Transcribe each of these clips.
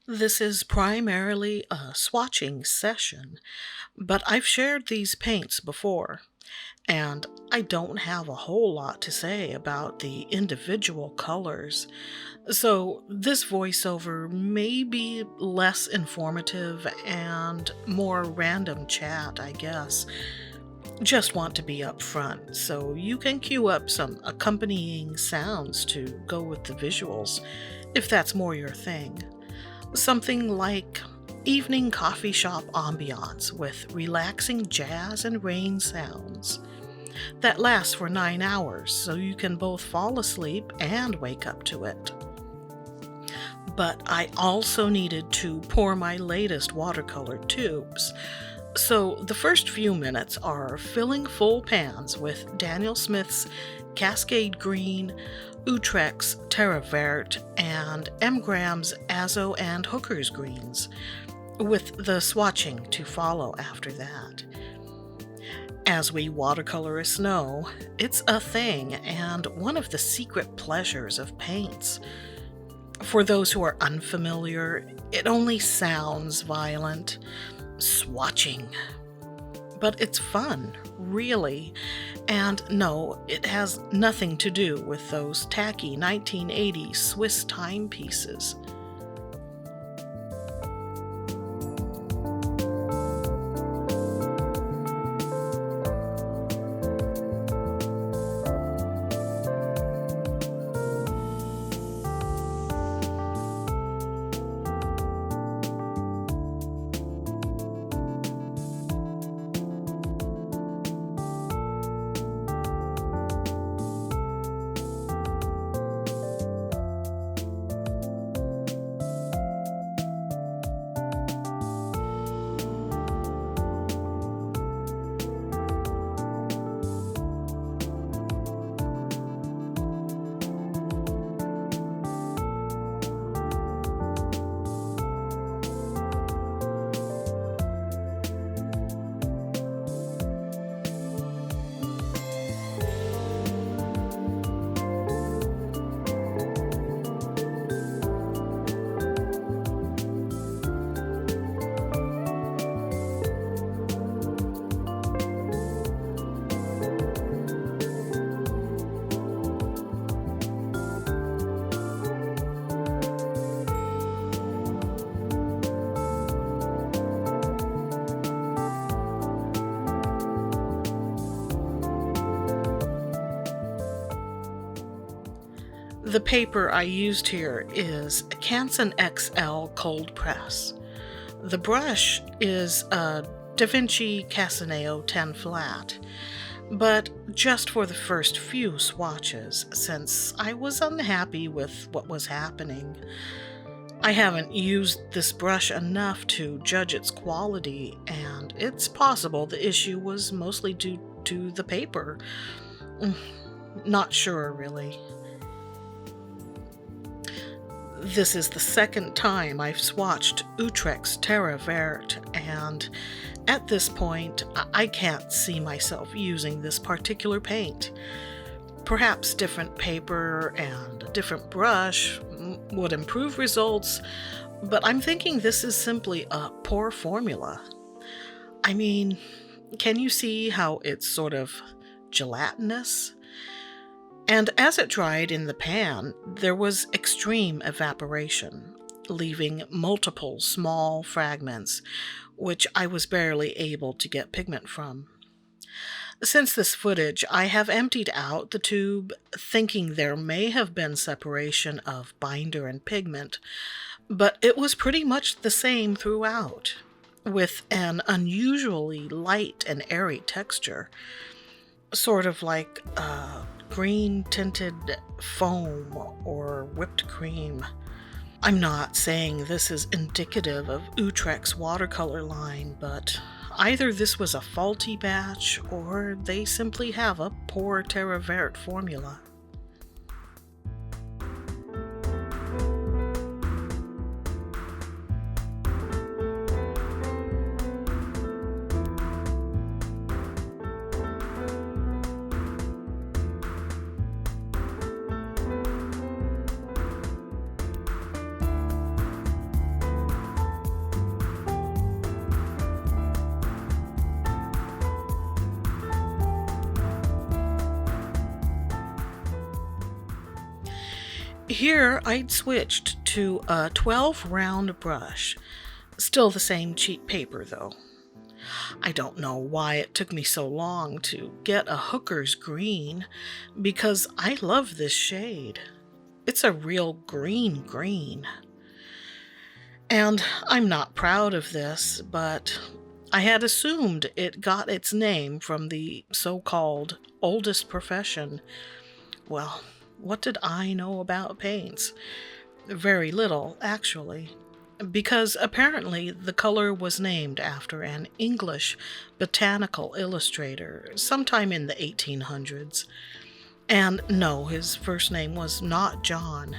This is primarily a swatching session, but I've shared these paints before, and I don't have a whole lot to say about the individual colors. So this voiceover may be less informative and more random chat, I guess. Just want to be upfront so you can cue up some accompanying sounds to go with the visuals, if that's more your thing. Something like evening coffee shop ambiance with relaxing jazz and rain sounds that lasts for 9 hours so you can both fall asleep and wake up to it. But I also needed to pour my latest watercolor tubes. So the first few minutes are filling full pans with Daniel Smith's Cascade Green, Utrecht's Terra Verte, and M. Graham's Azo and Hooker's Greens, with the swatching to follow after that. As we watercolorists know, it's a thing and one of the secret pleasures of paints. For those who are unfamiliar, it only sounds violent. Swatching. But it's fun, really. And no, it has nothing to do with those tacky 1980s Swiss timepieces. The paper I used here is Canson XL Cold Press. The brush is a Vinci Casaneo 10 flat, but just for the first few swatches since I was unhappy with what was happening. I haven't used this brush enough to judge its quality, and it's possible the issue was mostly due to the paper. Not sure, really. This is the second time I've swatched Utrecht's Terra Verte, and at this point, I can't see myself using this particular paint. Perhaps different paper and a different brush would improve results, but I'm thinking this is simply a poor formula. I mean, can you see how it's sort of gelatinous? And as it dried in the pan, there was extreme evaporation, leaving multiple small fragments, which I was barely able to get pigment from. Since this footage, I have emptied out the tube, thinking there may have been separation of binder and pigment, but it was pretty much the same throughout, with an unusually light and airy texture, sort of like green-tinted foam or whipped cream. I'm not saying this is indicative of Utrecht's watercolor line, but either this was a faulty batch or they simply have a poor Terra Verte formula. Here I'd switched to a 12 round brush. Still the same cheap paper though. I don't know why it took me so long to get a hooker's green, because I love this shade. It's a real green green. And I'm not proud of this, but I had assumed it got its name from the so-called oldest profession. Well, what did I know about paints? Very little, actually. Because apparently the color was named after an English botanical illustrator sometime in the 1800s. And no, his first name was not John.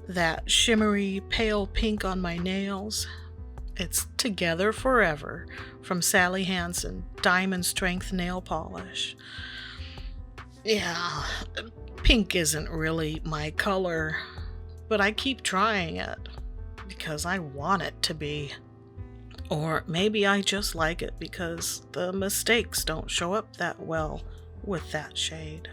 That shimmery pale pink on my nails, it's Together Forever from Sally Hansen Diamond Strength Nail Polish. Yeah, pink isn't really my color, but I keep trying it because I want it to be. Or maybe I just like it because the mistakes don't show up that well with that shade.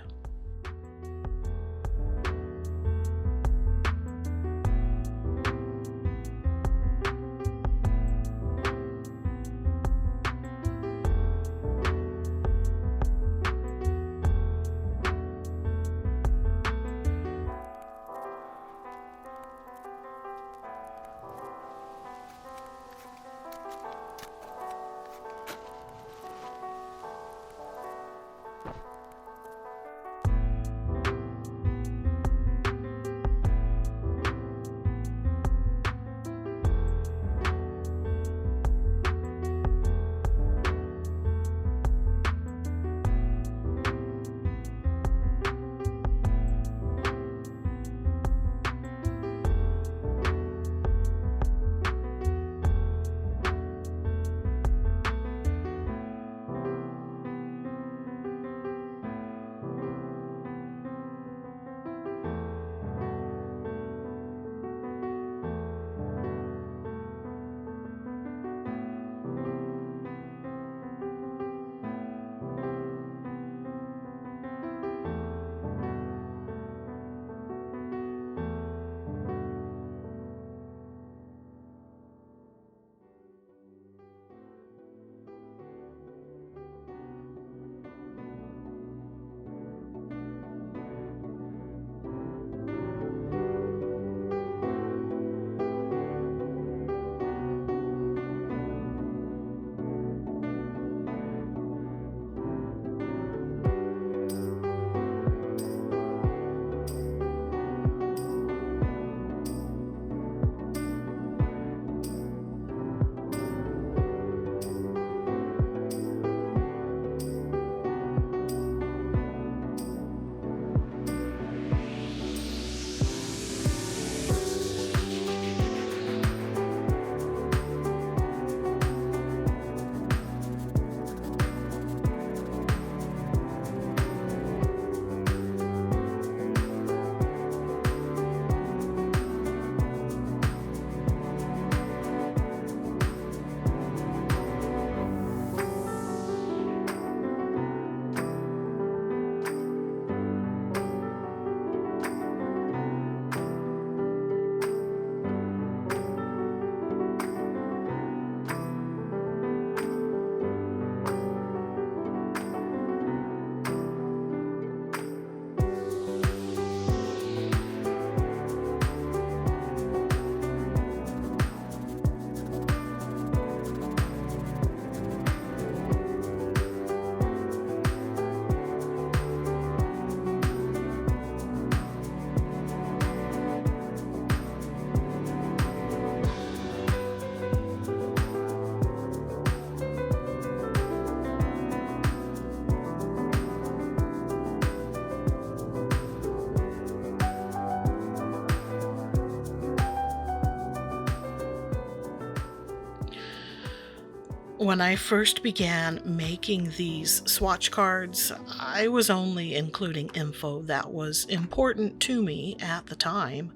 When I first began making these swatch cards, I was only including info that was important to me at the time.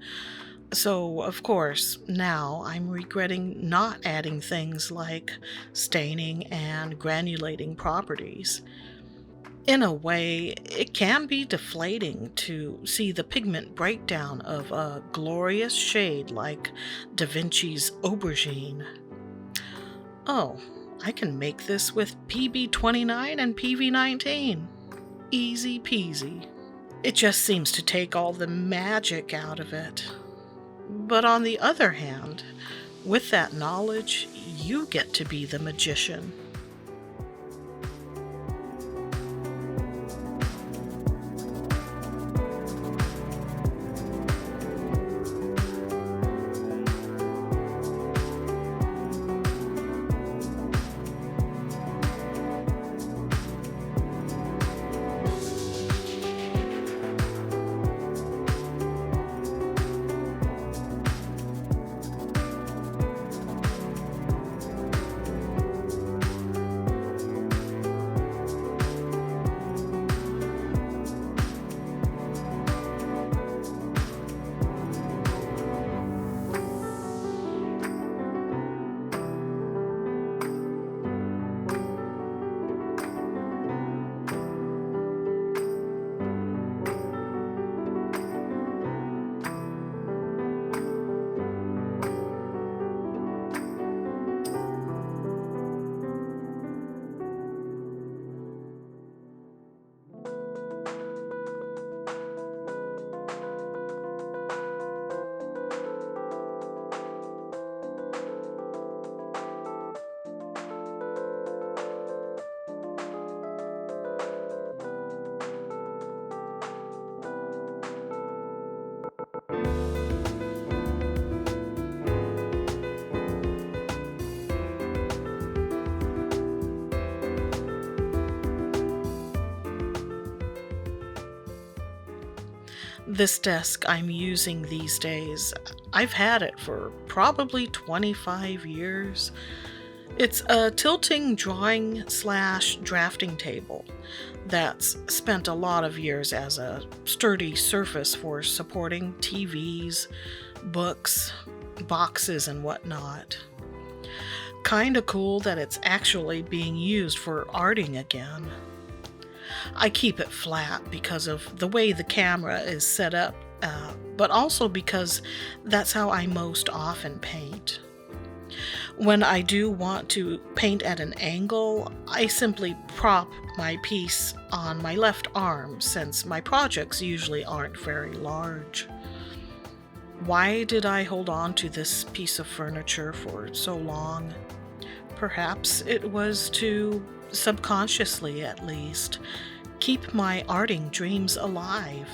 So, of course, now I'm regretting not adding things like staining and granulating properties. In a way, it can be deflating to see the pigment breakdown of a glorious shade like Da Vinci's aubergine. Oh, I can make this with PB29 and PV19. Easy peasy. It just seems to take all the magic out of it. But on the other hand, with that knowledge, you get to be the magician. This desk I'm using these days, I've had it for probably 25 years. It's a tilting drawing slash drafting table that's spent a lot of years as a sturdy surface for supporting TVs, books, boxes, and whatnot. Kinda cool that it's actually being used for arting again. I keep it flat because of the way the camera is set up, but also because that's how I most often paint. When I do want to paint at an angle, I simply prop my piece on my left arm since my projects usually aren't very large. Why did I hold on to this piece of furniture for so long? Perhaps it was to, subconsciously at least, keep my arting dreams alive.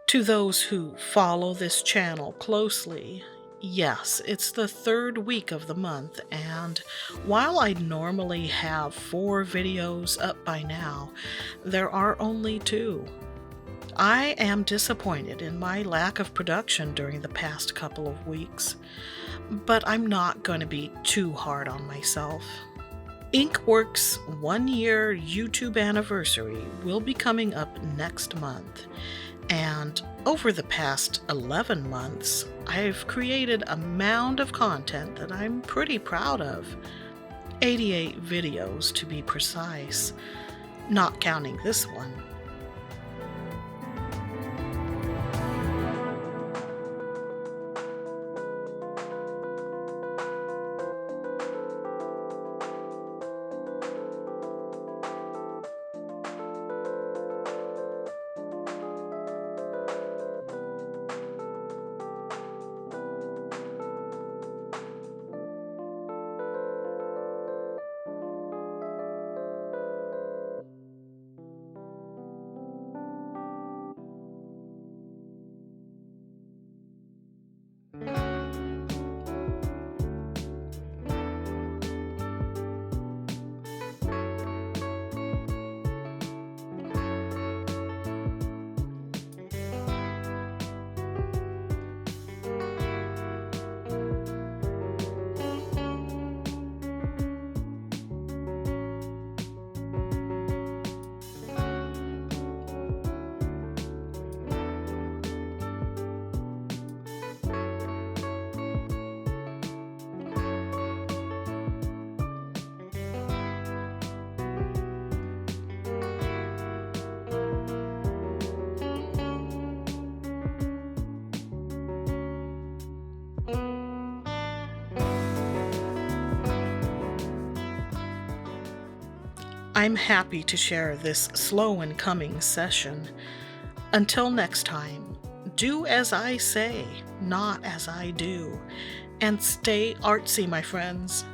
To those who follow this channel closely, Yes, it's the third week of the month, and while I normally have 4 videos up by now, there are only 2. I am disappointed in my lack of production during the past couple of weeks, but I'm not going to be too hard on myself. Inkworks' 1-year YouTube anniversary will be coming up next month, and over the past 11 months, I've created a mound of content that I'm pretty proud of. 88 videos to be precise, not counting this one. I'm happy to share this slow and coming session. Until next time, do as I say, not as I do, and stay artsy, my friends.